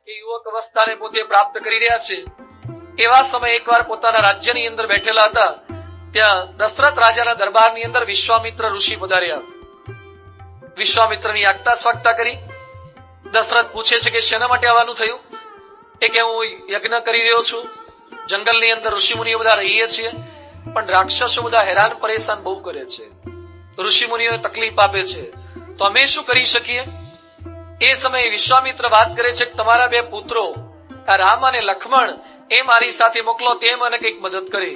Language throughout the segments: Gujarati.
કે યુવક અવસ્થાને પોતે પ્રાપ્ત કરી રહ્યા છે એવા સમયે એકવાર પોતાના રાજ્યની અંદર બેઠેલા હતા ત્યાં દશરથ રાજાના દરબારની અંદર વિશ્વામિત્ર ઋષિ પધાર્યા. વિશ્વામિત્રની આગતા સ્વાગતા કરી. દશરથ પૂછે છે કે શેના માટે આવવાનું થયું? એ કે હું યજ્ઞ કરી રહ્યો છું, જંગલની અંદર ઋષિ મુનિઓ બધા રહીએ છીએ, પણ રાક્ષસો બધા હેરાન પરેશાન બહુ કરે છે, ઋષિ મુનિઓને તકલીફ આપે છે, તો અમે શું કરી શકીએ? એ સમયે વિશ્વામિત્ર વાત કરે છે કે તમારા બે પુત્રો આ રામ અને લક્ષ્મણ એ મારી સાથે મોકલો, તે મને કંઈક મદદ કરે.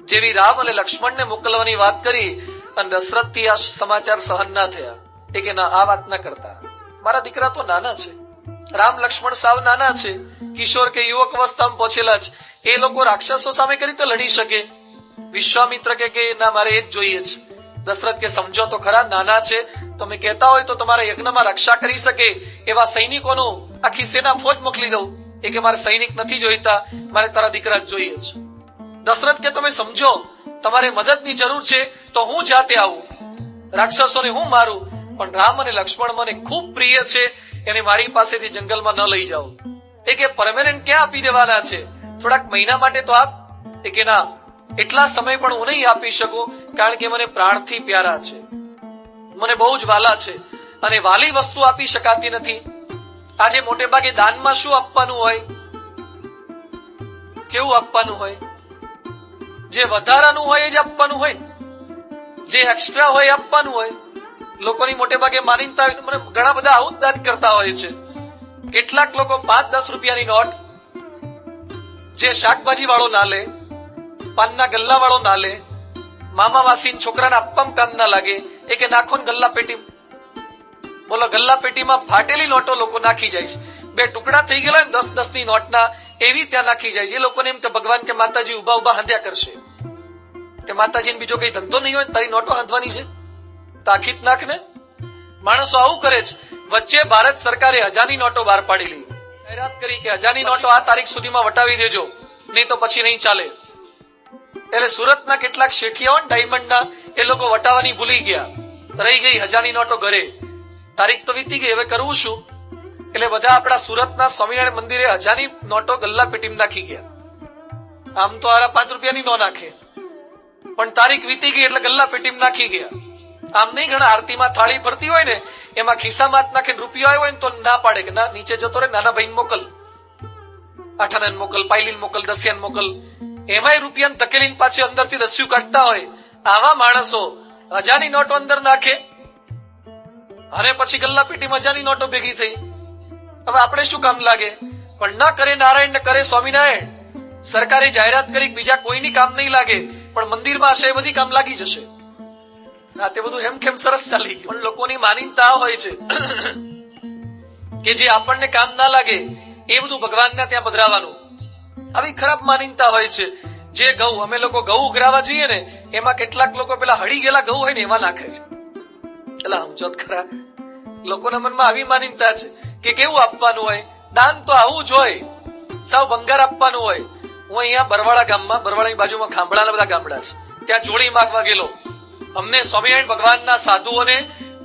જેવી રામ અને લક્ષ્મણને મોકલવાની વાત કરી અને દશરથ થી આ સમાચાર સહન ના થયા. એ કે ના, આ વાત ના કરતા, મારા દીકરા તો નાના છે, રામ લક્ષ્મણ સાવ નાના છે, કિશોર કે યુવક અવસ્થામાં પહોંચેલા છે, એ લોકો રાક્ષસો સામે કઈ રીતે લડી શકે? વિશ્વામિત્ર કે ના, મારે એ જ જોઈએ છે. દશરથ કે સમજો તો ખરા, નાના છે, તમે કહેતા હોય તો તમારા યજ્ઞમાં રક્ષા કરી શકે એવા સૈનિકોનું આખી સેના ફોજ મોકલી દઉં. એ કે મારે સૈનિક નથી જોઈતા, મારે તારા દીકરા જ જોઈએ છે. દશરથ કે તમે સમજો, તમારે મદદની જરૂર છે તો હું જાતે આવું, રાક્ષસોને હું મારું, પણ રામ અને લક્ષ્મણ મને ખૂબ પ્રિય છે, એને મારી પાસેથી જંગલમાં ન લઈ જાઓ. એ કે પરમેનન્ટ ક્યાં આપી દેવાના છે, થોડાક મહિના માટે તો આપ. એ કે ના, એટલા સમય પણ હું નહીં આપી શકું, કારણ કે મને પ્રાણથી પ્યારા છે, મને બહુ જ વાલા છે, અને વાલી વસ્તુ આપી શકાતી નથી. આજે મોટે ભાગે દાનમાં શું આપવાનું હોય, કેવું આપવાનું હોય? જે વધારાનું હોય એ જ આપવાનું હોય, જે એક્સ્ટ્રા હોય આપવાનું હોય. લોકોની મોટે ભાગે માનીતા ઘણા બધા આવું જ દાન કરતા હોય છે. કેટલાક લોકો 5-10 રૂપિયાની નોટ, જે શાકભાજી વાળો ના લે, પાનના ગલ્લા વાળો ના લે, મામા માસી છોકરાને આપવામાં કામ ના લાગે, એ કે નાખો ને ગલ્લા પેટી. બોલો, ગલ્લા પેટીમાં ફાટેલી નોટો લોકો નાખી જાય છે, 2 ટુકડા થઈ ગયેલા ને 10-10 ની નોટના, એવી ત્યાં નાખી જાય છે. એ લોકોને એમ કે ભગવાન કે માતાજી ઉભા ઉભા હાંધ્યા કરશે, કે માતાજીને બીજો કઈ ધંધો નહીં હોય, તારી નોટો હાંધવાની છે, તાકીદ નાખ ને. માણસો આવું કરે છે. વચ્ચે ભારત સરકારે 1000ની નોટો બહાર પાડેલી, જાહેરાત કરી કે 1000ની નોટો આ તારીખ સુધીમાં વટાવી દેજો, નહીં તો પછી નહીં ચાલે. એટલે સુરતના કેટલાક શેઠિયાઓ ડાયમંડના, એ લોકો વટાવવાની ભૂલી ગયા, રહી ગઈ 1000ની નોટો ઘરે. તારીખ તો વીતી ગઈ, હવે કરવું શું? એટલે બધા આપણા સુરતના સ્વામિનારાયણ મંદિરે 1000ની નોટો ગલ્લા પેટીમાં નાખી ગયા. આમ તો આરા 5 રૂપિયાની ન નાખે, પણ તારીખ વીતી ગઈ એટલે ગલ્લા પેટીમાં નાખી ગયા. આમ નહીં, ઘણા આરતીમાં થાળી ભરતી હોય ને, એમાં ખિસ્સામાં હાથ નાખીને રૂપિયો આવ્યો હોય ને તો ના પાડે કે ના, નીચે જતો રહે, નાના ભાઈને મોકલ, 8 મોકલ, પાયલીન મોકલ, 10 મોકલ. એમાંય રૂપિયાને ધકેલીને પાછી અંદરથી રસ્યું કાઢતા હોય. આવા માણસો 1000ની નોટો અંદર નાખે અને પછી ગલ્લા પેટીમાં 1000ની નોટો ભેગી થઈ. હવે આપણે શું કામ લાગે? પણ ન કરે નારાયણ, ને કરે સ્વામિનારાયણ. સરકારે જાહેરાત કરી બીજા કોઈની કામ નહીં લાગે, પણ મંદિરમાં હશે એ બધી કામ લાગી જશે. આ તે બધું હેમખેમ સરસ ચાલી ગયું, પણ લોકોની માનીતા હોય છે કે જે આપણને કામ ના લાગે એ બધું ભગવાનના ત્યાં પધરાવાનું. આવી ખરાબ માનીતા હોય છે. જે ઘઉં અમે લોકો ઘઉં ઉઘરાવા જઈએ ને, એમાં કેટલાક લોકો પેલા હળી ગયેલા ઘઉં હોય ને એમાં નાખે છે. એટલે સમજો ખરા, લોકોના મનમાં આવી માનીતા છે કે કેવું આપવાનું હોય. દાન તો આવું જ હોય, સાવ ભંગાર આપવાનું હોય. હું અહીંયા બરવાળા ગામમાં, બરવાળાની બાજુમાં ખાંભળાના બધા ગામડા છે, ત્યાં જોડી માગવા ગયેલો. અમને સ્વામિનારાયણ ભગવાનના સાધુઓને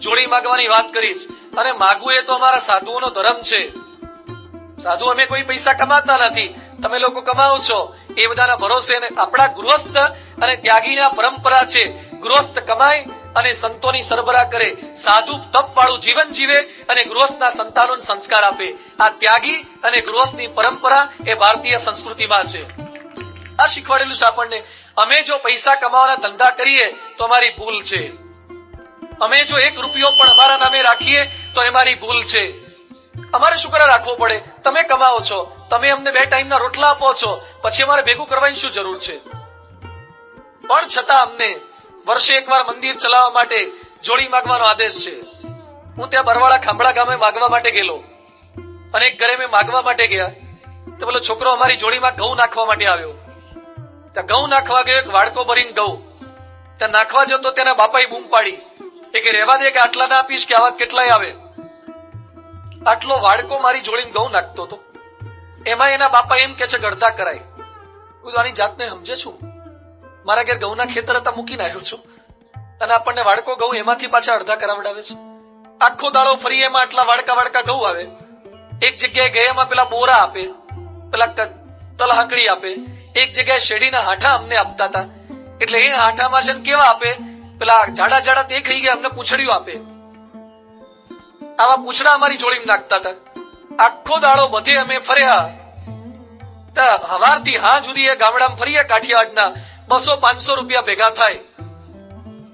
જોડી માગવાની વાત કરી છે, અને માગવું એ તો અમારા સાધુઓનો ધર્મ છે. સાધુ અમે કોઈ પૈસા કમાતા નથી, તમે લોકો કમાવો છો એ બધાના ભરોસે. આપણા ગૃહસ્થ અને ત્યાગીના પરંપરા છે, ગૃહસ્થ કમાય અને સંતોની સરબરાહ કરે, સાધુ તપ વાળું જીવન જીવે અને ગૃહસ્થના સંતાનોને સંસ્કાર આપે. આ ત્યાગી અને ગૃહસ્થની પરંપરા એ ભારતીય સંસ્કૃતિમાં છે. આ શીખવાડેલું છે આપણને. અમે જો પૈસા કમાવાના ધંધા કરીએ તો અમારી ભૂલ છે. અમે જો 1 રૂપિયો પણ અમારા નામે રાખીએ તો અમારી ભૂલ છે. અમારે શું કરે રાખવો પડે? તમે કમાવો છો, તમે અમને 2 ટાઈમના રોટલા આપો છો, પછી અમારે ભેગું કરવાની શું જરૂર છે? પણ છતાં અમને વર્ષે એકવાર મંદિર ચલાવવા માટે જોડી માગવાનો આદેશ છે. હું ત્યાં બરવાળા ખાંભળા ગામે માગવા માટે ગયેલો, અને એક ઘરે મેં માગવા માટે ગયા તો પેલો છોકરો અમારી જોડીમાં ઘઉં નાખવા માટે આવ્યો. ત્યાં ઘઉં નાખવા ગયો, એક વાડકો ભરીને ઘઉં ત્યાં નાખવા જતો, તેના બાપાએ બૂમ પાડી, એ કે રહેવા દે, કે આટલા ના આપીશ કે આવા કેટલાય આવે. આટલો વાડકો મારી જોડીને ઘઉં નાખતો હતો. એમાં એના બાપા એમ કે છે કે અડધા કરાય. હું આની જાતને સમજે છું, મારા ઘેર ઘઉંના ખેતર હતા, મૂકીને આવ્યો છું, અને આપણને વાડકો ઘઉં એમાંથી પાછા અડધા કરાવડાવે છે. આખો દાડો ફરી એમાં આટલા વાડકા ઘઉં આવે, એક જગ્યાએ ગયામાં પેલા બોરા આપે, પેલા તલહાકડી આપે, એક જગ્યાએ શેરડીના હાંઠા અમને આપતા હતા. એટલે એ હાંઠામાં છે ને કેવા આપે, પેલા જાડા જાડા તે ખાઈ ગયા, અમને પૂંછડીઓ આપે. આવા પૂંછડા અમારી જોડીમાં નાખતા હતા. આખો દાડો બધે અમે ફર્યા. હવારથી હાં સુધી એ ગામડામાં ફરીએ, કાઠિયાવાડના 200-500 રૂપિયા ભેગા થાય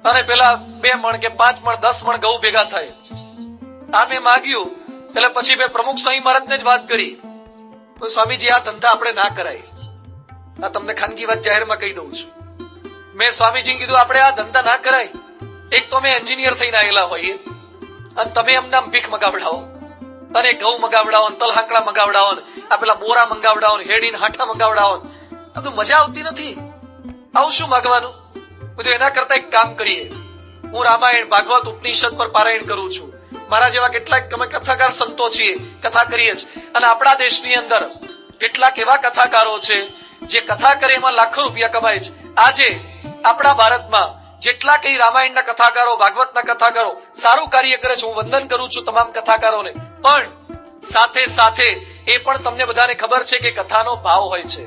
અને પેલા 2 મણ કે 5 મણ 10 મણ ઘઉં ભેગા થાય. આ મેં માગ્યું એટલે પછી મેં પ્રમુખ સ્વામી મહારાજને જ વાત કરી, સ્વામીજી આ ધંધા આપણે ના કરાય. આ તમને ખાનગી વાત જાહેરમાં કહી દઉં છું. મેં સ્વામીજી કીધું આપણે આ ધંધા ના કરાય. એક તો અમે એન્જિનિયર થઈને આવેલા હોઈએ અને તમે એમને ભીખ મગાવડાવો અને ઘઉં મગાવડાવો, તલહાંકડા મગાવડાવો, આ પેલા બોરા મંગાવડાવો, હેડીને હાંઠા મગાવડાવો, બધું મજા આવતી નથી. આવું શું માગવાનું? બધું એના કરતા એક કામ કરીએ, હું રામાયણ, ભાગવત, ઉપનિષદ પર પારાયણ કરું છું. મારા જેવા કેટલાક અમે કથાકાર સંતો છીએ, કથા કરીએ છીએ. અને આપણા દેશની અંદર કેટલાક એવા કથાકારો છે જે કથા કરે એમાં લાખો રૂપિયા કમાય છે. આજે આપણા ભારતમાં જેટલા કઈ રામાયણના કથાકારો, ભાગવતના કથાકારો સારું કાર્ય કરે છે, હું વંદન કરું છું તમામ કથાકારોને. પણ સાથે સાથે એ પણ તમને બધાને ખબર છે કે કથાનો ભાવ હોય છે.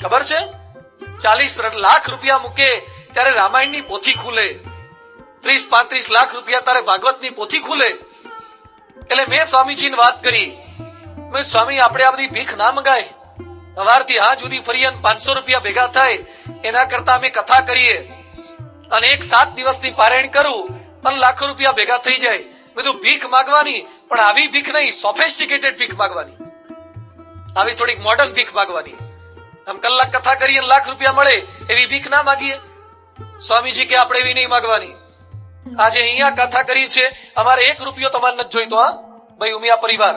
ખબર છે? 40 લાખ રૂપિયા મૂકે ત્યારે રામાયણની પોથી ખુલે, 30-35 લાખ રૂપિયા તારે ભાગવતની પોથી ખુલે. એટલે મેં સ્વામીજીને વાત કરી, મેં સ્વામી આપણે આ બધી ભીખ ના મંગાય. સવારથી હા જુદી ફરી 500 રૂપિયા ભેગા થાય એના કરતા અમે કથા કરીએ અને 7 દિવસની પારાયણ કરું અને લાખો રૂપિયા ભેગા થઈ જાય. બધું ભીખ માંગવાની, પણ આવી ભીખ નહીં, સોફિસ્ટિકેટેડ ભીખ માંગવાની, આવી થોડીક મોડર્ન ભીખ માંગવાની. આમ કલાક કથા કરીએ લાખ રૂપિયા મળે એવી ભીખ ના માગીએ. સ્વામીજી કે આપણે એવી નહીં માંગવાની. આજે અહીંયા કથા કરી છે, અમારે 1 રૂપિયો તમારે નથી જોઈતો. હા ભાઈ ઉમિયા પરિવાર,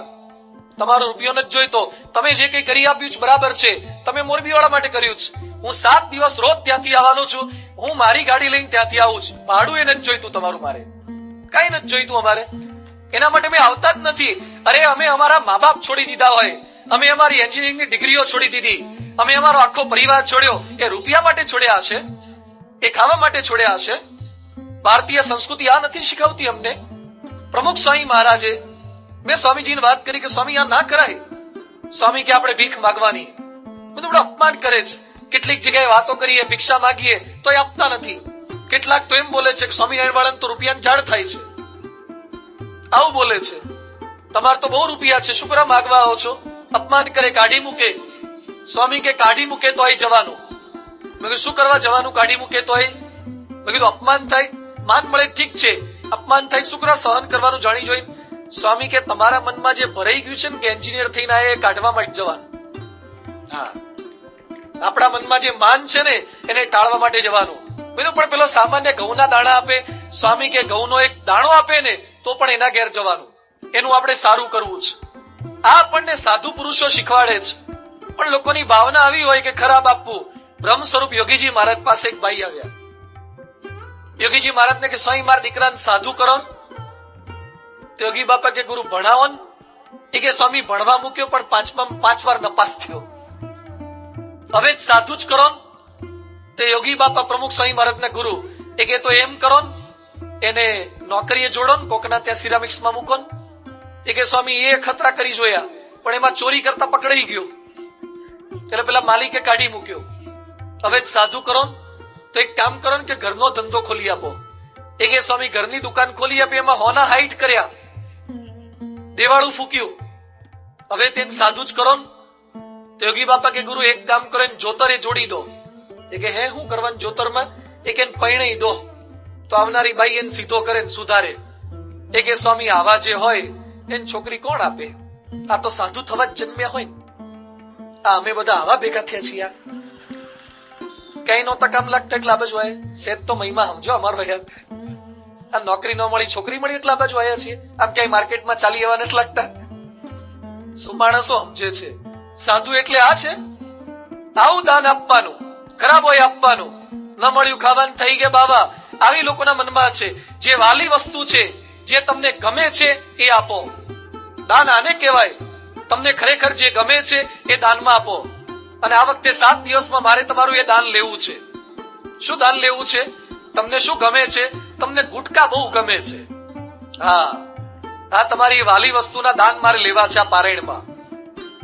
તમારો રૂપિયો નથી જોઈતો. તમે જે કઈ કરી આપ્યું છે બરાબર છે, તમે મોરબી વાળા માટે કર્યું છે. હું 7 દિવસ રોજ ત્યાંથી આવવાનો છું, હું મારી ગાડી લઈને ત્યાંથી આવું છું. ભાડું એ નથી જોઈતું તમારું, મારે કઈ નથી જોઈતું. અમારે એના માટે મેં આવતા જ નથી. અરે અમે અમારા મા બાપ છોડી દીધા હોય, અમે અમારી એન્જિનિયરિંગની ડિગ્રીઓ છોડી દીધી, અમે અમારો આખો પરિવાર છોડ્યો. એ રૂપિયા માટે છોડ્યા હશે, એ ખાવા માટે છોડ્યા હશે. ભારતીય સંસ્કૃતિ આ નથી શીખવતી અમને. પ્રમુખ સ્વામી મહારાજે, મેં સ્વામીજીને વાત કરી કે સ્વામી આ ના કરાય. સ્વામી કે આપણે ભીખ માંગવાની. બધું અપમાન કરે છે. કેટલીક જગ્યાએ વાતો કરીએ, ભિક્ષા માંગીએ તો એ આપતા નથી. કેટલાક તો એમ બોલે છે કે સ્વામિનારાયણ વાળાને તો રૂપિયાની ઝાડ થાય છે. આવું બોલે છે. તમારે તો બહુ રૂપિયા છે, શું કરવા માંગવા આવો છો? અપમાન કરે, કાઢી મૂકે. સ્વામી કે કાઢી મૂકે તો અહીં જવાનું. મેં કીધું શું કરવા જવાનું? કાઢી મૂકે તો અહીં? મેં કીધું અપમાન થાય, માન મળે ઠીક છે, અપમાન થાય શું કરવા સહન કરવાનું જાણી જોઈ? સ્વામી કે તમારા મનમાં જે ભરાઈ ગયું છે ને કે એન્જિનિયર થઈને આ એ કાઢવા માટે જવાનું. હા, આપણા મનમાં જે માન છે ને એને ટાળવા માટે જવાનું. બીજું પણ પેલો સામાન્ય ઘઉંના દાણા આપે, સ્વામી કે ઘઉંનો એક દાણો આપે ને તો પણ એના ઘેર જવાનું. એનું આપણે સારું કરવું છે. આ આપણને સાધુ પુરુષો શીખવાડે છે. પણ લોકોની ભાવના આવી હોય કે ખરાબ આપવું. બ્રહ્મ સ્વરૂપ યોગીજી મહારાજ પાસે એક ભાઈ આવ્યા. યોગીજી મહારાજને કે સ્વામી મારા દીકરાને સાધુ કરો. તો યોગી બાપા કે ગુરુ ભણાવો ને. એ કે સ્વામી ભણવા મૂક્યો પણ 5 વાર નપાસ થયો, હવે સાધુ જ કરો. તે યોગી બાપા પ્રમુખ સ્વામી મહારાજના ગુરુ એ કે તો એમ કરો, એને નોકરીએ જોડો ને, કોકના ત્યાં સિરામિક્સમાં મૂકો. એ કે સ્વામી એ ખતરા કરી જોયા પણ એમાં ચોરી કરતા પકડાઈ ગયો, એટલે પેલા માલિકે કાઢી મૂક્યો. હવે સાધુ કરો તો એક કામ કરો ને કે ઘરનો ધંધો ખોલી આપો. એ કે સ્વામી ઘરની દુકાન ખોલી આપી, એમાં હોના હાઈટ કર્યા, દેવાળું ફૂક્યું. હવે તેને સાધુ જ કરો. તો યોગી બાપા કે ગુરુ એક કામ કરો, જોતર એ જોડી દો. એ કે હે શું કરવાનું જોતરમાં? એ કે પૈણી દો તો આવનારી બાઈ એને સીધો કરે ને સુધારે. એ કે સ્વામી આવા જે હોય એને છોકરી કોણ આપે? આ તો સાધુ થવા જ જન્મ્યા હોય. આ અમે બધા આવા ભેગા થયા છીએ. કઈ નહોતા કામ લાગતા એટલા બાજુ આવ્યા. સેજ તો મહિમા સમજો અમારો યાદ. આ નોકરી ન મળી, છોકરી મળી એટલા બાજુ આવ્યા છીએ. આમ ક્યાંય માર્કેટમાં ચાલી આવવા નથી લાગતા. શું માણસો સમજે છે? સાધુ એટલે આ છે. આવું દાન આપવાનું, ખરાબ હોય આપવાનું. ન મળ્યું ખાવાનું થઈ ગયા બાબા, આવી લોકોના મનમાં છે. જે વાલી વસ્તુ છે, જે તમને ગમે છે એ આપો. દાન આને કહેવાય. તમને ખરેખર જે ગમે છે એ દાનમાં આપો. અને આ વખતે 7 દિવસમાં મારે તમારું એ દાન લેવું છે. શું દાન લેવું છે? તમને શું ગમે છે? તમને ગુટકા બહુ ગમે છે. હા, આ તમારી વાલી વસ્તુના દાન મારે લેવા છે આ પારાયણમાં.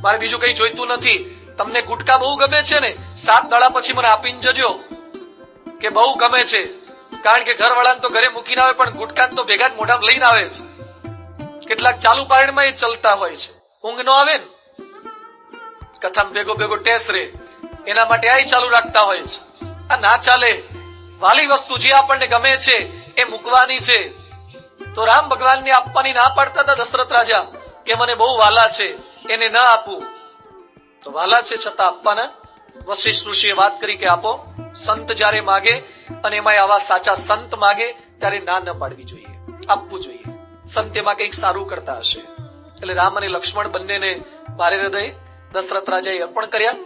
મારે બીજું કઈ જોઈતું નથી. તમને ગુટકા બહુ ગમે છે ને, 7 દાડા પછી મને આપીને જજો કે બહુ ગમે છે. કારણ કે ઘરવાળાને તો ઘરે મૂકીને આવે, પણ ગુટકા તો ભેગા જ મોઢામાં લઈને આવે છે. કેટલાક ચાલુ પારાયણમાં એ ચલતા હોય છે. ઊંઘ ન આવે ને, કથામાં ભેગો ભેગો ટેસ રે, એના માટે આ ચાલુ રાખતા હોય છે. આ ના ચાલે. વાલી વસ્તુ જે આપણને ગમે છે એ મૂકવાની છે. તો રામ ભગવાનને આપવાની ના પાડતા હતા દશરથ રાજા કે મને બહુ વાલા છે, એને ન આપવું. તો વાલા છે છતાં આપવાના. વશિષ્ઠ ઋષિએ વાત કરી કે આપો. સંત જયારે માગે, અને એમાં આવા સાચા સંત માગે, ત્યારે ના ન પાડવી જોઈએ, આપવું જોઈએ. સંત એમાં કંઈક સારું કરતા હશે. એટલે રામ અને લક્ષ્મણ બંનેને ભારે હૃદય દશરથ રાજાએ અર્પણ કર્યા.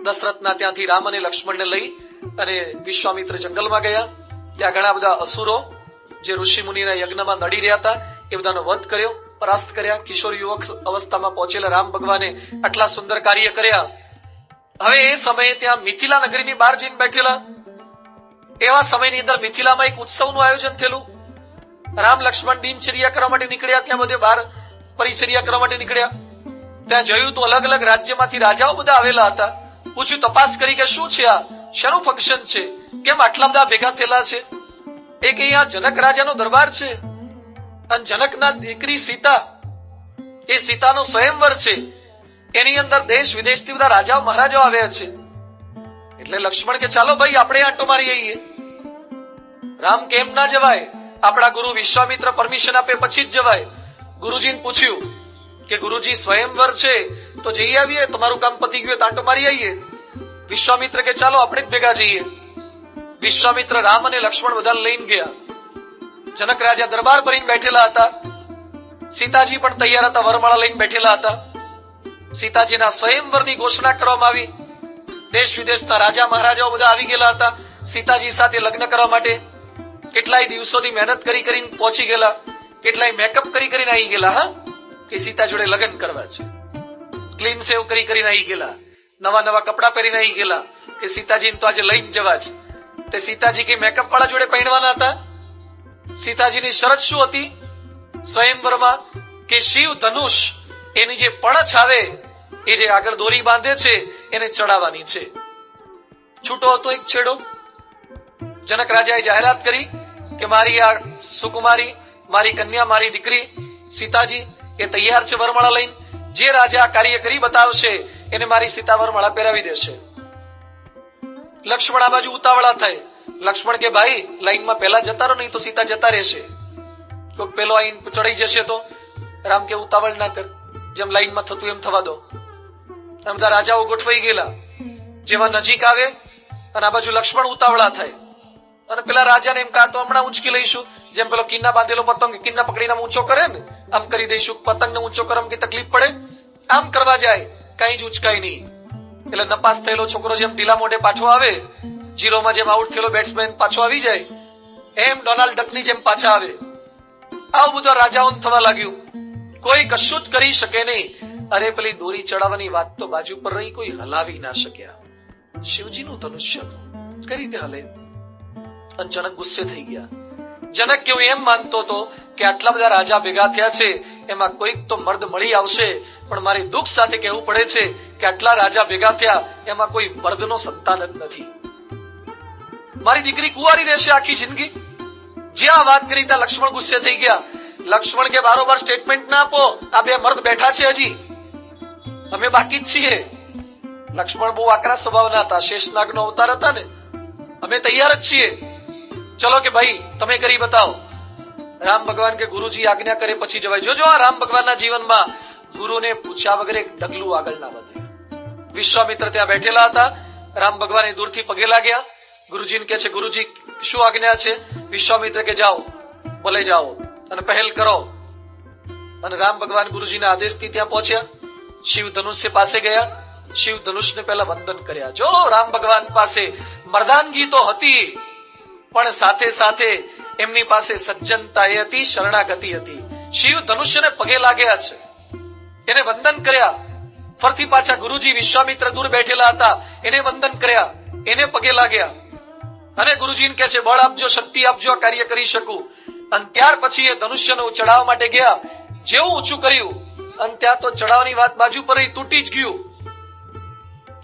દશરથના ત્યાંથી રામ અને લક્ષ્મણને લઈ અને વિશ્વામિત્ર જંગલમાં ગયા. ત્યાં ઘણા બધા અસુરો જે ઋષિ મુનિના યજ્ઞમાં નડી રહ્યા હતા એ બધાનો વધ કર્યો, પરાસ્ત કર્યા. કિશોર યુવક અવસ્થામાં પહોંચેલા રામ ભગવાને આટલા સુંદર કાર્ય કર્યા. હવે એ સમયે ત્યાં મિથિલા નગરીની બહાર જઈને બેઠેલા. એવા સમયની અંદર મિથિલામાં એક ઉત્સવનું આયોજન થયેલું. રામ લક્ષ્મણ દિનચર્યા કરવા માટે નીકળ્યા. ત્યાં બધે બહાર પરિચર્યા કરવા માટે નીકળ્યા. ત્યાં જોયું તો અલગ અલગ રાજ્યમાંથી રાજાઓ બધા આવેલા હતા. પૂછ્યું, તપાસ કરી કે શું છે, આ શાનું ફંક્શન છે, કેમ આટલા બધા ભેગા થયેલા છે? એક અહીંયા જનક રાજાનો દરબાર છે, અને જનકના દીકરી સીતા, એ સીતાનો સ્વયંવર છે. એની અંદર દેશ વિદેશથી બધા રાજાઓ મહારાજાઓ આવ્યા છે. એટલે લક્ષ્મણ કે ચાલો ભાઈ આપણે આંટો મારી આવીએ. રામ કેમ ના જવાય? આપણા ગુરુ વિશ્વામિત્ર પરમિશન આપે પછી જ જવાય. ગુરુજીને પૂછ્યું કે ગુરુજી સ્વયંવર છે તો જઈ આવીએ, તમારું કામ પતી ગયું તો આંટો મારી આવીએ. વિશ્વામિત્ર કે ચાલો આપણે જ ભેગા જઈએ. વિશ્વામિત્ર રામ અને લક્ષ્મણ બધાને લઈને ગયા. જનક રાજા દરબાર ભરીને બેઠેલા હતા. સીતાજી પણ તૈયાર હતા, વરમાળા લઈને બેઠેલા હતા. સીતાજીના સ્વયંવરની ઘોષણા કરવામાં આવી. દેશ વિદેશના રાજા મહારાજાઓ બધા આવી ગયેલા હતા સીતાજી સાથે લગ્ન કરવા માટે. કેટલાય દિવસોથી મહેનત કરી કરીને પહોંચી ગયેલા, કેટલાય મેકઅપ કરી કરીને આવી ગયેલા. હા, કે સીતા જોડે લગ્ન કરવા છે. ક્લીન સેવ કરી કરીને આવી ગયેલા, નવા નવા કપડા પહેરીને આવી ગયેલા કે સીતાજીને તો આજે લઈને જવા છે. તે સીતાજી કે મેકઅપ વાળા જોડે પહેરવાના હતા. સીતાજીની શરત શું હતી સ્વયંવરમાં? કે શિવ ધનુષ એની જે પણછ આવે, એ જે આગળ દોરી બાંધે છે, એને ચડાવવાની છે. છૂટો હતો એક છેડો. જનક રાજાએ જાહેરાત કરી કે મારી આ સુકુમારી, મારી કન્યા, મારી દીકરી સીતાજી એ તૈયાર છે વરમાળા લઈને. જે રાજા કાર્ય કરી બતાવશે એને મારી સીતા વરમાળા પહેરાવી દેશે. લક્ષ્મણ આ બાજુ ઉતાવળા થાય. લક્ષ્મણ કે ભાઈ લાઈનમાં પહેલા જતા રહો, નહીં તો સીતા જતા રહેશે. કોઈક પેલો આઈન ચડી જશે તો. રામ કે ઉતાવળ ના કર, જેમ લાઈનમાં થતું એમ થવા દો. બધા રાજાઓ ગોઠવાઈ ગયેલા. જેવા નજીક આવે અને આ બાજુ લક્ષ્મણ ઉતાવળા થાય અને પેલા રાજાને એમ કહા તો હમણાં ઊંચકી લઈશું. જેમ પેલો કિન્ના બાંધેલો પતંગ કિન્ના પકડીને ઊંચો કરે ને, આમ કરી દઈશું. પતંગને ઊંચો કરવા કે તકલીફ પડે, આમ કરવા જાય, કઈ જ ઉચકાય નહીં. એટલે નપાસ થયેલો છોકરો જેમ ઢીલા મોઢે પાછો આવે, જીરોમાં જેમ આઉટ થયેલો બેટ્સમેન પાછો આવી જાય, એમ ડોનાલ્ડ ડકની જેમ પાછા આવે. આવું બધું રાજાઓને થવા લાગ્યું. કોઈ કશું જ કરી શકે નહીં. અરે પેલી દોરી ચડાવવાની વાત તો બાજુ પર રહી, કોઈ હલાવી ના શક્યા. શિવજીનું ધનુષ્ય હતું, કઈ રીતે હલે? અને જનક ગુસ્સે થઈ ગયા. જનક કેવું એમ માનતો હતો કે આટલા બધા રાજા ભેગા થયા છે, એમાં કોઈક તો મર્દ મળી આવશે. પણ મારે દુઃખ સાથે કહેવું પડે છે કે આટલા રાજા ભેગા થયા, એમાં કોઈ મર્દનો સંતાન જ નથી. મારી દીકરી કુંવારી રહેશે આખી જિંદગી. જ્યાં વાત કરી ત્યાં લક્ષ્મણ ગુસ્સે થઈ ગયા. લક્ષ્મણ કે બારોબાર સ્ટેટમેન્ટ ના આપો, આ બે મર્દ બેઠા છે, હજી અમે બાકી જ છીએ. લક્ષ્મણ બહુ આકરા સ્વભાવના હતા, શેષનાગનો અવતાર હતા ને. અમે તૈયાર જ છીએ, ચલો કે ભાઈ તમે કરી બતાવો. રામ ભગવાન કે ગુરુજી આજ્ઞા કરે પછી જવાય. જોજો આ રામ ભગવાનના જીવનમાં ગુરુને પૂછ્યા વગર એક ડગલું આગળ ના વધે. વિશ્વામિત્ર ત્યાં બેઠેલા હતા. રામ ભગવાને દૂરથી પગે લાગ્યા. ગુરુજીને કે છે, ગુરુજી શું આજ્ઞા છે? વિશ્વામિત્ર કે જાઓ, ભલે જાઓ અને પહેલ કરો. અને રામ ભગવાન ગુરુજીના આદેશથી ત્યાં પહોંચ્યા. શિવ ધનુષ્ય પાસે ગયા. શિવ ધનુષને પહેલા વંદન કર્યા. જો રામ ભગવાન પાસે મર્દાનગી તો હતી, પણ સાથે સાથે એમની પાસે સજ્જનતા એ હતી, શરણાગતિ હતી. શિવ ધનુષ્યને પગે લાગ્યા છે, એને વંદન કર્યા. ફરતી પાછા ગુરુજી વિશ્વામિત્ર દૂર બેઠેલા હતા, એને વંદન કર્યા, એને પગે લાગ્યા. અને ગુરુજીને કહે છે, બળ આપજો, શક્તિ આપજો, આ કાર્ય કરી શકું. અને ત્યાર પછી એ ધનુષ્યને ચડાવવા માટે ગયા. જેવું ઊંચું કર્યું અને ત્યાં તો ચડાવની વાત બાજુ પર તૂટી જ ગયું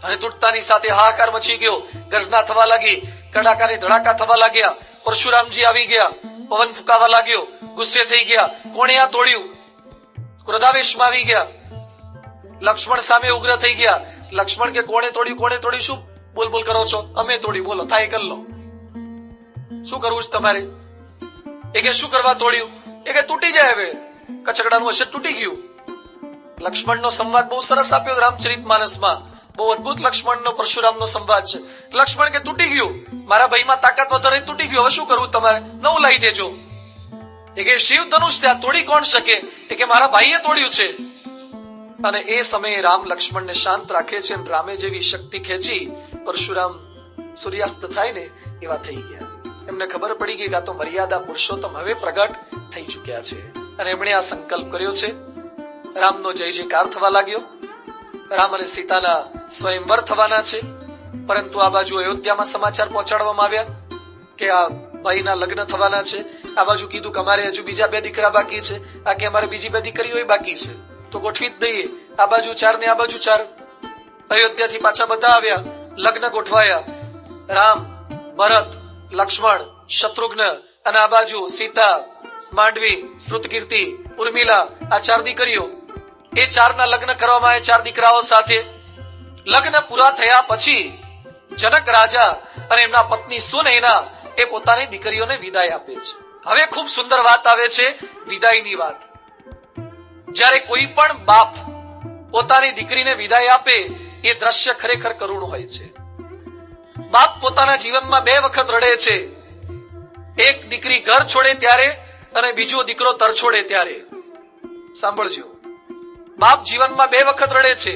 અને તૂટતાની સાથે હાહાકાર મચી ગયો, ગર્જના થવા લાગી, કડાકાની ધડાકા થવા લાગ્યા. પરશુરામજી આવી ગયા, પવન ફૂંકાવા લાગ્યો, ગુસ્સે થઈ ગયા. કોણે આ તોડ્યું? ક્રોધાવેશમાં આવી ગયા. લક્ષ્મણ સામે ઉગ્ર થઈ ગયા. લક્ષ્મણ કે કોણે તોડ્યું? શું બોલ બોલ કરો છો? અમે તોડ્યું. બોલો, થાય કરી લો. શું કરવું છે તમારે? એ કે શું કરવા તોડ્યું? એ કે તૂટી જાય, હવે કચકડાનું હશે, તૂટી ગયું. લક્ષ્મણનો સંવાદ બહુ સરસ આપ્યો રામચરિતમાનસમાં. બહુ અદભુત લક્ષ્મણનો પરશુરામનો સંવાદ છે. લક્ષ્મણ કે તૂટી ગયું, મારા ભાઈમાં તાકાત વધારે, તૂટી ગયું, હવે શું કરવું તમારે? નવું લાવી દેજો. એ કે શિવ ધનુષ ત્યાં તોડી કોણ શકે? એ કે મારા ભાઈએ તોડ્યું છે. અને એ સમયે રામ લક્ષ્મણને શાંત રાખે છે. રામે જેવી શક્તિ ખેંચી, પરશુરામ સૂર્યાસ્ત થાય ને એવા થઈ ગયા. એમને ખબર પડી ગઈ કે આ તો મર્યાદા પુરુષોત્તમ હવે પ્રગટ થઈ ચુક્યા છે. અને એમણે આ સંકલ્પ કર્યો છે. રામનો જય જયકાર થવા લાગ્યો. રામ અને સીતાના સ્વયંવર થવાના છે. પરંતુ આ બાજુ અયોધ્યામાં સમાચાર પહોંચાડવામાં આવ્યા કે આ ભાઈના લગ્ન થવાના છે. આ બાજુ કીધું કે અમારે હજુ બીજા 2 દીકરા બાકી છે. આ કે અમારે બીજી 2 દીકરીઓ બાકી છે, તો ગોઠવી જ દઈએ. આ બાજુ 4 ને આ બાજુ 4. અયોધ્યાથી પાછા બધા આવ્યા, લગ્ન ગોઠવાયા. રામ, ભરત, લક્ષ્મણ, શત્રુઘ્ન અને આ બાજુ સીતા, માંડવી, શ્રુતકીર્તિ, ઉર્મિલા, આ 4 દીકરીઓ. એ 4ના લગ્ન કરવામાં આવે 4 દીકરાઓ સાથે. લગ્ન પૂરા થયા પછી જનક રાજા અને એમના પત્ની સુનયના એ પોતાની દીકરીઓને વિદાય આપે છે. હવે ખૂબ સુંદર વાત આવે છે, વિદાયની વાત. જ્યારે કોઈ પણ બાપ પોતાની દીકરીને વિદાય આપે એ દ્રશ્ય ખરેખર કરુણ હોય છે. બાપ પોતાના જીવનમાં 2 વખત રડે છે. એક દીકરી ઘર છોડે ત્યારે અને બીજો દીકરો તર છોડે ત્યારે. સાંભળજો, બાપ જીવનમાં 2 વખત રડે છે.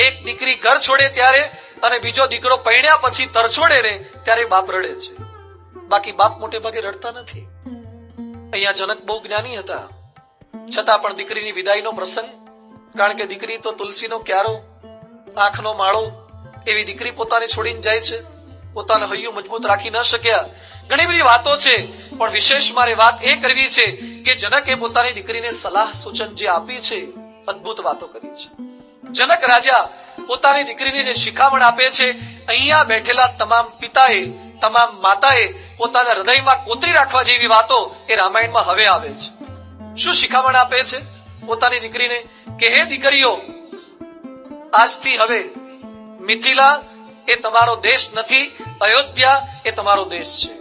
એક દીકરી ઘર છોડે ત્યારે અને બીજો દીકરો પરણ્યા પછી તર છોડે ને ત્યારે બાપ રડે છે. બાકી બાપ મોટે ભાગે રડતા નથી. અહીંયા જનક બહુ જ્ઞાની હતા, છતાં પણ દીકરીની વિદાયનો પ્રસંગ, કારણ કે દીકરી તો તુલસીનો ક્યારો, આંખનો માળો, એવી દીકરી પોતાને છોડીને જાય છે. પોતાનું હૈયું મજબૂત રાખી ન શક્યા. ઘણી બધી વાતો છે, પણ વિશેષ મારે વાત એ કરવી છે કે જનકે પોતાની દીકરીને સલાહ સૂચન જે આપી છે, અદભુત વાતો કરી છે. જનક રાજા પોતાની દીકરીને જે શિખામણ આપે છે, અહીંયા બેઠેલા તમામ પિતાએ, તમામ માતાએ પોતાના હૃદયમાં કોતરી રાખવા જેવી વાતો એ રામાયણમાં હવે આવે છે. શું શિખામણ આપે છે પોતાની દીકરીને? કે હે દીકરીઓ, આજથી હવે મિથિલા એ તમારો દેશ નથી, અયોધ્યા એ તમારો દેશ છે.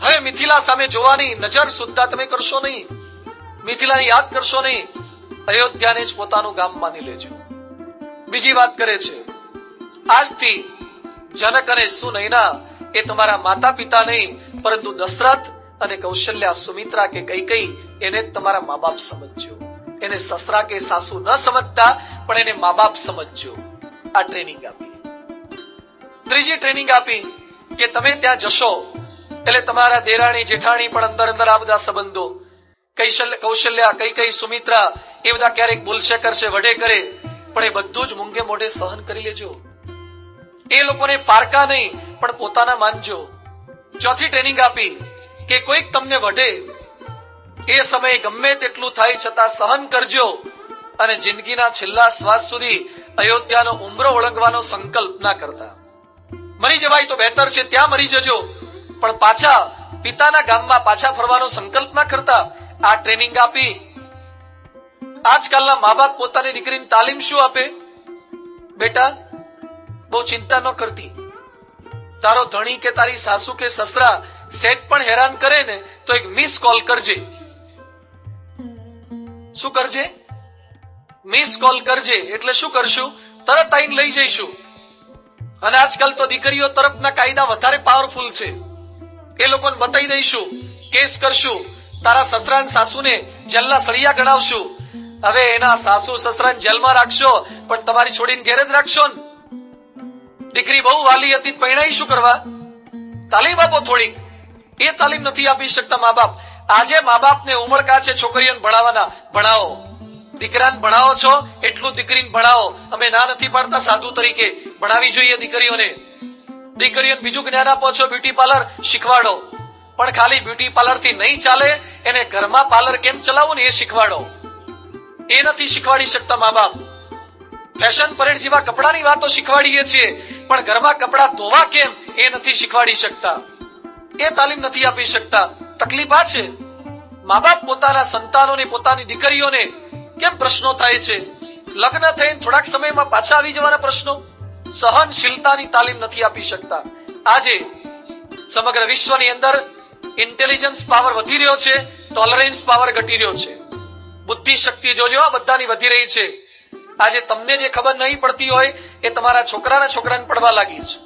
હવે મિથિલા સામે જોવાની નજર સુદ્ધા તમે કરશો નહીં, મિથિલાને યાદ કરશો નહીં, અયોધ્યાને જ પોતાનું ગામ માની લેજો. બીજી વાત કરે છે, આજથી જનક અને સુનયના એ તમારા માતા પિતા નહીં, પરંતુ દશરથ અને કૌશલ્યા, સુમિત્રા કે કૈકેયી એને તમારા મા બાપ સમજજો. એને સસરા કે સાસુ ન સમજતા, પણ એને મા બાપ સમજજો. આ ટ્રેનિંગ આપી. ત્રીજી ટ્રેનિંગ આપી કે તમે ત્યાં જશો એટલે તમારા દેરાણી જેઠાણી પણ અંદર આ બધા સંબંધો, કૌશલ્યા, કૈકેયી, સુમિત્રા, એ બધા ક્યારેક બોલશે, કરશે, વઢે કરે, પણ એ બધું જ મૂંગે મોઢે સહન કરી લેજો. એ લોકોને પારકા નહીં પણ પોતાના માનજો. ચોથી ટ્રેનિંગ આપી કે કોઈક તમને વઢે એ સમયે ગમે તેટલું થાય છતાં સહન કરજો અને જિંદગીના છેલ્લા શ્વાસ સુધી અયોધ્યાનો ઉંબરો ઓળંગવાનો સંકલ્પ ના કરતા. મરી જવાય તો બહેતર છે, ત્યાં મરી જજો, પણ પાછા પિતાના ગામમાં પાછા ફરવાનો સંકલ્પ ના કરતા. આ ટ્રેનિંગ આપી. આજકાલના મા બાપ પોતાની દીકરીની તાલીમ શું આપે? બેટા, બહુ ચિંતા ન કરતી, તારો ધણી કે તારી સાસુ કે સસરા સેજ પણ હેરાન કરે ને તો એક મિસ કોલ કરજે. શું કરજે? મિસ કોલ કરજે. એટલે શું કરશું? તરત આઈને લઈ જઈશું. અને આજકાલ તો દીકરીઓ તરફના કાયદા વધારે પાવરફુલ છે. એ લોકોને બતાવી દઈશું, કેસ કરશું, તારા સસરા અને સાસુને જેલના સળિયા ગણાવશું. હવે એના સાસુ સસરાને જેલમાં રાખશો, પણ તમારી છોડીને ઘેર જ રાખશો ને. દીકરી બહુ વાલી હતી, પરણાઈ શું કરવા? તાલીમ આપો થોડીક. એ તાલીમ નથી આપી શકતા મા બાપ. આજે મા બાપને ઉમળકા છે છોકરીઓને ભણાવવાના, ભણાવો. દીકરાને ભણાવો છો એટલું દીકરીને ભણાવો. અમે ના નથી પાડતા, સાધુ તરીકે ભણાવી જોઈએ દીકરીઓને. દીકરીઓને બીજું જ્ઞાન આપો છો, બ્યુટી પાર્લર શીખવાડો, પણ ખાલી બ્યુટી પાર્લર થી નહીં ચાલે, એને ઘરમાં પાર્લર કેમ ચલાવવું ને એ શીખવાડો. એ નથી શીખવાડી શકતા મા બાપ. ફેશન પરેડ જેવા કપડાની વાતો શીખવાડીએ છીએ, પણ ઘરમાં કપડા ધોવા કેમ એ નથી શીખવાડી શકતા, એ તાલીમ નથી આપી શકતા. તકલીફ આ છે. મા બાપ પોતાના સંતાનોને, પોતાની દીકરીઓને કેમ પ્રશ્નો થાય છે, લગ્ન થઈને થોડાક સમયમાં પાછા આવી જવાના પ્રશ્નો, સહનશીલતાની તાલીમ નથી આપી શકતા. આજે સમગ્ર વિશ્વની અંદર ઇન્ટેલિજન્સ પાવર વધી રહ્યો છે, ટોલરન્સ પાવર ઘટી રહ્યો છે. બુદ્ધિ શક્તિ જોજો આ બધાની વધી રહી છે. આજે તમને જે ખબર નહીં પડતી હોય એ તમારા છોકરાને પડવા લાગી છે.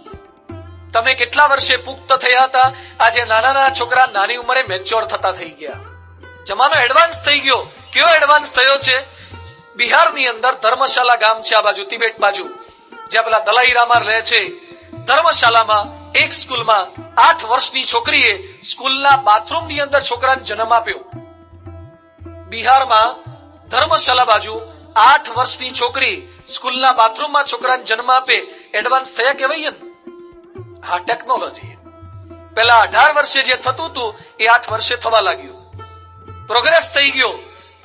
તમે કેટલા વર્ષે પુખ્ત થયા હતા, આજે નાના છોકરા નાની ઉંમરે મેચ્યોર થતા થઈ ગયા. જમાનો એડવાન્સ થઈ ગયો. કયો એડવાન્સ થયો છે? બિહારની અંદર ધર્મશાલા ગામ છે, આ બાજુ તિબેટ બાજુ, જ્યાં પેલા દલાઈ લામા રહે છે. ધર્મશાલામાં એક સ્કૂલમાં 8 વર્ષની છોકરીએ સ્કૂલના બાથરૂમની અંદર છોકરાને જન્મ આપ્યો. બિહારમાં ધર્મશાલા બાજુ 8 વર્ષની છોકરી સ્કૂલના બાથરૂમમાં છોકરાને જન્મ આપે. એડવાન્સ થયા કહેવાય ને? હા, ટેકનોલોજી. પેલા 18 વર્ષે જે થતું હતું એ 8 વર્ષે થવા લાગ્યું. પ્રોગ્રેસ થઈ ગયો.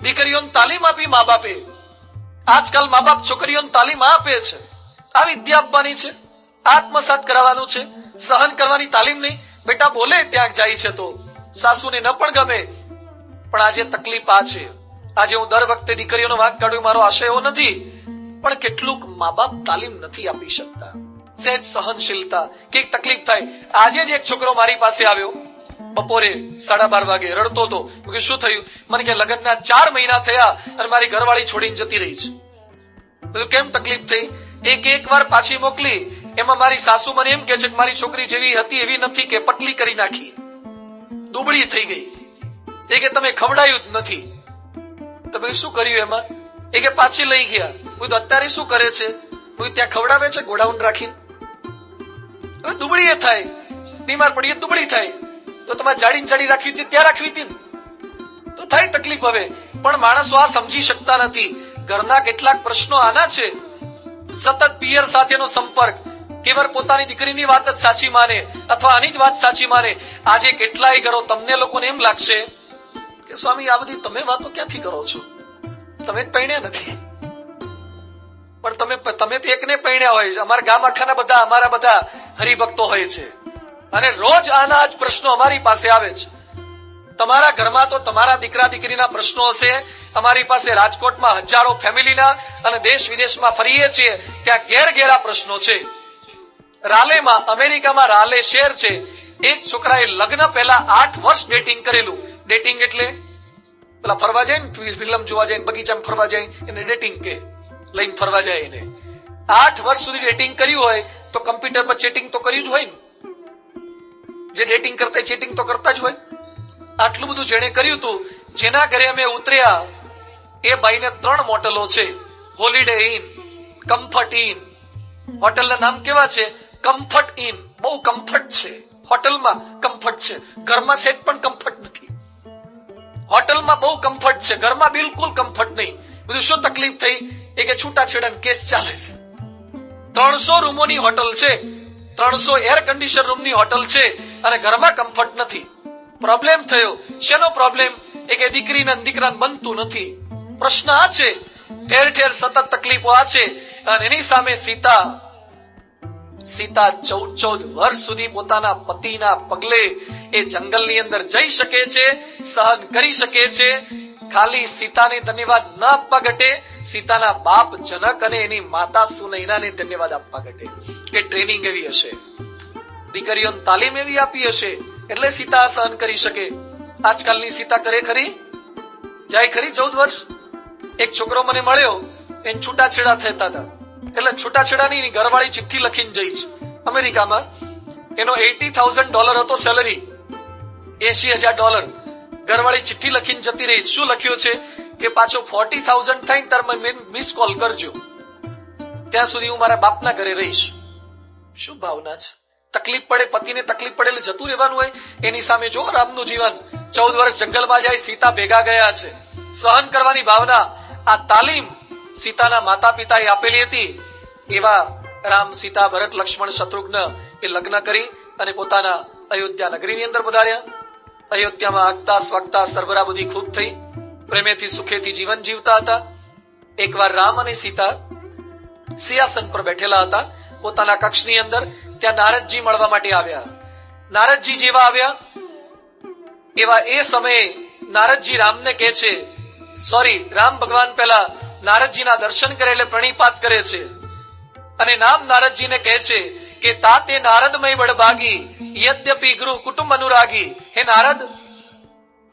દીકરીઓને તાલીમ આપી મા બાપે. આજકાલ મા બાપ છોકરીઓને તાલીમ આપે છે. આ વિદ્યા આપવાની છે, આત્મસાત કરાવવાનું છે, સહન કરવાની તાલીમ નહીં. બેટા બોલે ત્યાં જાય છે તો સાસુને ન પણ ગમે. પણ આજે તકલીફ આ છે. આજે હું દર વખતે દીકરીઓનો વાંક કાઢું, મારો આશય એવો નથી, પણ કેટલુંક મા બાપ તાલીમ નથી આપી શકતા. સહેજ સહનશીલતા. કઈક તકલીફ થાય. આજે જ એક છોકરો મારી પાસે આવ્યો, બપોરે 12:30 વાગે રડતો હતો. શું થયું? મને કે લગ્નના 4 મહિના થયા અને મારી ઘરવાળી છોડીને જતી રહી છે. બધું કેમ તકલીફ થઈ? એક વાર પાછી મોકલી, એમાં મારી સાસુ મને એમ કે છે કે મારી છોકરી જેવી હતી એવી નથી, કે પટલી કરી નાખી, દુબળી થઈ ગઈ. એ કે તમે ખવડાયું જ નથી. તમે શું કર્યું એમાં? એ કે પાછી લઈ ગયા. હું તો અત્યારે શું કરે છે? હું ત્યાં ખવડાવે છે ગોડાઉન રાખીને. હવે દુબળી એ થાય, બીમાર પડીએ દુબળી થાય. તો તમારે જાડી રાખવી હતી ત્યાં રાખવી હતી તો થાય તકલીફ. હવે પણ માણસો આ સમજી શકતા નથી. ઘરના કેટલાક પ્રશ્નો આના છે. સતત પિયર સાથેનો સંપર્ક. કેવળ પોતાની દીકરીની વાત જ સાચી માને અથવા આની જ વાત સાચી માને. આજે કેટલાય ઘરો તમને લોકોને એમ લાગશે કે સ્વામી આ બધી તમે વાતો ક્યાંથી કરો છો? તમે જ પૈણ્યા નથી. પણ તમે તો એકને પૈણ્યા હોય છે. અમારા ગામ આખાના અમારા બધા હરિભક્તો હોય છે અને રોજ આના જ પ્રશ્નો અમારી પાસે આવે છે. તમારા ઘરમાં તો તમારા દીકરા દીકરીના પ્રશ્નો હશે. અમારી પાસે રાજકોટમાં હજારો ફેમિલીના અને દેશ વિદેશમાં ફરીએ છીએ, ત્યાં ઘેર આ પ્રશ્નો છે. રાલેમાં, અમેરિકામાં રાલે શહેર છે, એક છોકરાએ લગ્ન પહેલા 8 વર્ષ ડેટિંગ કરેલું. ડેટિંગ એટલે પેલા ફરવા જાય ને, ફિલ્મ જોવા જાય, બગીચામાં ફરવા જાય, એને ડેટિંગ કે. લઈને ફરવા જાય એને. 8 વર્ષ સુધી ડેટિંગ કર્યું હોય તો કમ્પ્યુટર પર ચેટિંગ તો કર્યું જ હોય ને. જે ડેટિંગ કરતા ચેટિંગ તો કરતા જ હોય. આટલું બધું જેને કર્યું હતું, જેના ઘરે અમે ઉતર્યા એ ભાઈને 3 મોટલો છે. Holiday Inn, comfort in. હોટલના નામ કેવા છે? Comfort in. બહુ કમ્ફર્ટ છે હોટલમાં. કમ્ફર્ટ છે. ઘરમાં સેટ પણ કમ્ફર્ટ નથી. હોટલમાં બહુ કમ્ફર્ટ છે, ઘરમાં બિલકુલ કમ્ફર્ટ નહીં. બધું શું તકલીફ થઈ? એ કે છૂટાછેડાનો કેસ ચાલે છે. 300 રૂમોની હોટલ છે, 300 એર કન્ડિશન રૂમની હોટલ છે અને ઘરમાં કમ્ફર્ટ નથી. પ્રોબ્લેમ થયો. શેનો પ્રોબ્લેમ? એ કે દીકરીને દીકરાને બનતું નથી. પ્રશ્ન આ છે. ઠેર ઠેર સતત તકલીફો આ છે. અને એની સામે સીતા 14 વર્ષ સુધી પોતાના પતિના પગલે એ જંગલની અંદર જઈ શકે છે, સહન કરી શકે છે. ખાલી સીતાને ધન્યવાદ ન આપવા ઘટે, સીતાના બાપ જનક અને એની માતા સુનૈનાને ધન્યવાદ આપવા ઘટે કે ટ્રેનિંગ એવી હશે, દીકરીઓને તાલીમ એવી આપી હશે એટલે સીતા સહન કરી શકે. આજકાલની સીતા કરે ખરી? જાય ખરી? 14 વર્ષ. એક છોકરો મને મળ્યો, એને છૂટાછેડા થતા હતા. એટલે છૂટાછેડાની ઘરવાળી ચિઠ્ઠી લખીને જઈ છે અમેરિકામાં. એનો $80,000 હતો સેલરી, $80,000. ઘરવાળી ચિઠ્ઠી લખીને જતી રહી. શું લખ્યું છે કે પાછો 40,000 થાય તાર મિસ કોલ કરજો, ત્યાં સુધી હું મારા બાપના ઘરે રહીશ. શું ભાવના છે? તકલીફ પડે, પતિને તકલીફ પડે એટલે જતું રહેવાનું હોય. એની સામે જો રામનું જીવન. 14 વર્ષ જંગલમાં જાય, સીતા ભેગા ગયા છે. સહન કરવાની ભાવના, આ તાલીમ સીતાના માતા પિતાએ આપેલી હતી. એવા રામ, સીતા, ભરત, લક્ષ્મણ, શત્રુઘ્ન એ લગ્ન કરી અને પોતાના અયોધ્યા નગરીની અંદર પધાર્યા. અયોધ્યામાં આગતા સ્વાગતા સરભરા બધી ખૂબ થઈ, પ્રેમેથી સુખેથી જીવન જીવતા હતા. એકવાર રામ અને સીતા સિંહાસન પર બેઠેલા હતા પોતાના કક્ષની અંદર. ત્યાં નારદજી મળવા માટે આવ્યા. નારદજી જેવા આવ્યા એવા એ સમયે નારદજી રામને કહે છે, રામ ભગવાન પહેલા નારદજીના દર્શન કરે એટલે પ્રણિપાત કરે છે અને નામ નારદજીને કહે છે કે તાતે નારદમય બળભાગી યદ્યપી ગૃહ કુટુંબ અનુરાગી. હે નારદ,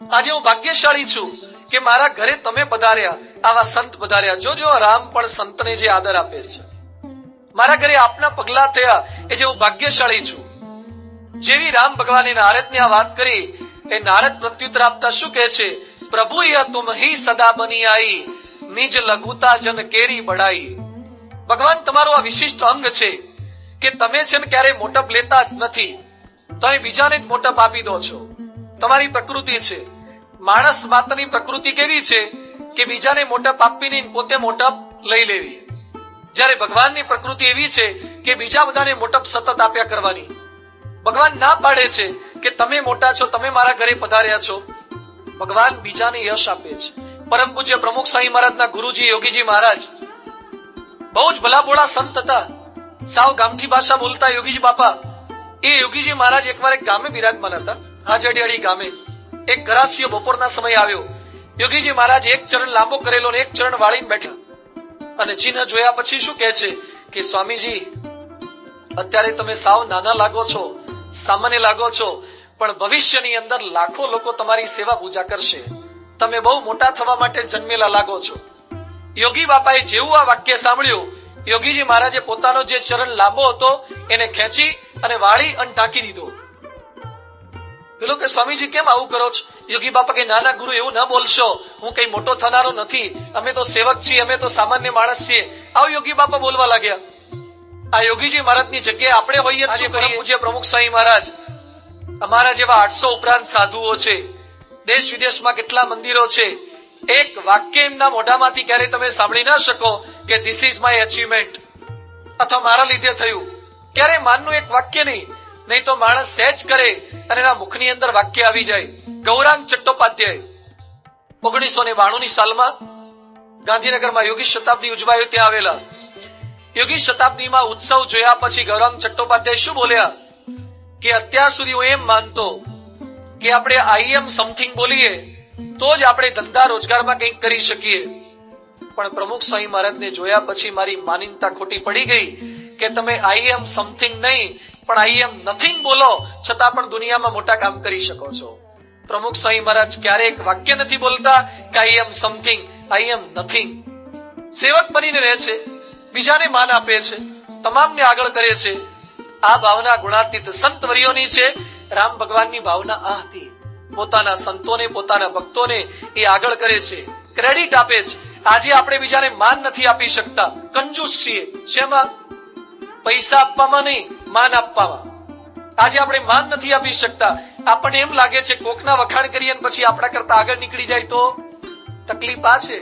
આજે હું ભાગ્યશાળી છું કે મારા ઘરે તમે પધાર્યા, આવા સંત પધાર્યા. જો રામ પણ સંતને જે આદર આપે છે, મારા ઘરે આપના પગલા થયા એ જે હું ભાગ્યશાળી છું. જેવી રામ ભગવાને નારદને આ વાત કરી, એ નારદ પ્રત્યુત્તર આપતા શું કહે છે? પ્રભુ તુમ હી સદા બની આઈ, નિજ લઘુતા જન કેરી બડાઈ. ભગવાન તમારું આ વિશિષ્ટ અંગ છે કે તમે છે ને ક્યારે મોટપ લેતા જ નથી, તમે બીજાને જ મોટપ આપી દો છો. તમારી પ્રકૃતિ છે. માણસ માત્રની પ્રકૃતિ કેવી છે કે બીજાને મોટપ આપીને પોતે મોટપ લઈ લેવી. જ્યારે ભગવાનની પ્રકૃતિ એવી છે કે બીજા બધાને મોટપ સતત આપ્યા કરવાની. ભગવાન ના પાડે છે કે તમે મોટા છો, તમે મારા ઘરે પધાર્યા છો. ભગવાન બીજાને યશ આપે છે. પરમ પૂજ્ય પ્રમુખ સ્વામી મહારાજના ગુરુજી યોગીજી મહારાજ બહુ જ ભલાભોળા સંત હતા, સાવ ગામઠી ભાષા બોલતા યોગીજી બાપા. એ યોગીજી મહારાજ એકવાર એક ગામે બિરાજમાન હતા, હાજડિયાળી ગામે. એક ગરાસિયો બપોરના સમય આવ્યો. યોગીજી મહારાજ એક ચરણ લાંબો કરેલો ને એક ચરણ વાળીને બેઠા અને ચિહ્ન જોયા પછી શું કહે છે કે સ્વામીજી, અત્યારે તમે સાવ નાના લાગો છો, સામાન્ય લાગો છો, પણ ભવિષ્યની અંદર લાખો લોકો તમારી સેવા પૂજા કરશે. તમે બહુ મોટા થવા માટે જન્મેલા લાગો છો. યોગી બાપાએ જેવું આ વાક્ય સાંભળ્યું, યોગીજી મહારાજે પોતાનો જે ચરણ લાંબો હતો એને ખેંચી અને વાળી અને ઢાંકી દીધો. પેલો કે સ્વામીજી કેમ આવું કરો છો? યોગી બાપા કે નાના ગુરુ, એવું ના બોલશો, હું કઈ મોટો થનારો નથી, અમે તો સેવક છીએ, અમે તો સામાન્ય માણસ છીએ. આવું યોગી બાપા બોલવા લાગ્યા. આ યોગીજી મહારાજની જગ્યાએ આપણે હોઈએ છીએ. પરમ પૂજ્ય પ્રમુખ સ્વામી મહારાજ, અમારા જેવા 800 ઉપરાંત સાધુઓ છે, દેશ વિદેશમાં કેટલા મંદિરો છે. એક વાક્ય એમના મોઢામાંથી ક્યારે તમે સાંભળી ના શકો કે ધીસ ઇઝ માય અચીવમેન્ટ અથવા મારા લીધે થયું. ક્યારે માનનું એક વાક્ય નહીં. નહીં તો માણસ સહેજ કરે અને એના મુખની અંદર વાક્ય આવી જાય. ગૌરાંગ ચટ્ટોપાધ્યાય 1992 સાલમાં ગાંધીનગરમાં યોગી શતાબ્દી ઉજવાયો, ત્યાં આવેલા. યોગી શતાબ્દીમાં ઉત્સવ જોયા પછી ગૌરાંગ ચટ્ટોપાધ્યાય શું બોલ્યા કે અત્યાર સુધી હું એમ માનતો કે આપણે આઈ એમ સમથિંગ બોલીએ તો જ આપણે ધંધા રોજગારમાં કંઈક કરી શકીએ, પણ પ્રમુખ સ્વામી મહારાજને જોયા પછી મારી માનીનતા ખોટી પડી ગઈ કે તમે આઈ એમ સમથિંગ નહીં પણ આઈ એમ નથિંગ બોલો, છતાં પણ દુનિયામાં મોટા કામ કરી શકો છો. પ્રમુખ સ્વામી મહારાજ ક્યારેક વાક્ય નથી બોલતા કે આઈ am something, I M nothing. સેવક બનીને રહે છે, બીજાને માન આપે છે, તમામને આગળ કરે છે. આ ભાવના ગુણાતીત સંત વર્યોની છે. રામ ભગવાનની ભાવના આ હતી. પોતાના સંતોને, પોતાના ભક્તોને એ આગળ કરે છે, ક્રેડિટ આપે છે. આજે આપણે બીજાને માન નથી આપી શકતા, કંજૂસ છીએ. શેમાં? પૈસા આપવામાં નહીં, માન આપવામાં. આજે આપણે માન નથી આપી શકતા. આપણને એમ લાગે છે કોકના વખાણ કરીએ પછી આપણા કરતા આગળ નીકળી જાય તો તકલીફ આ છે.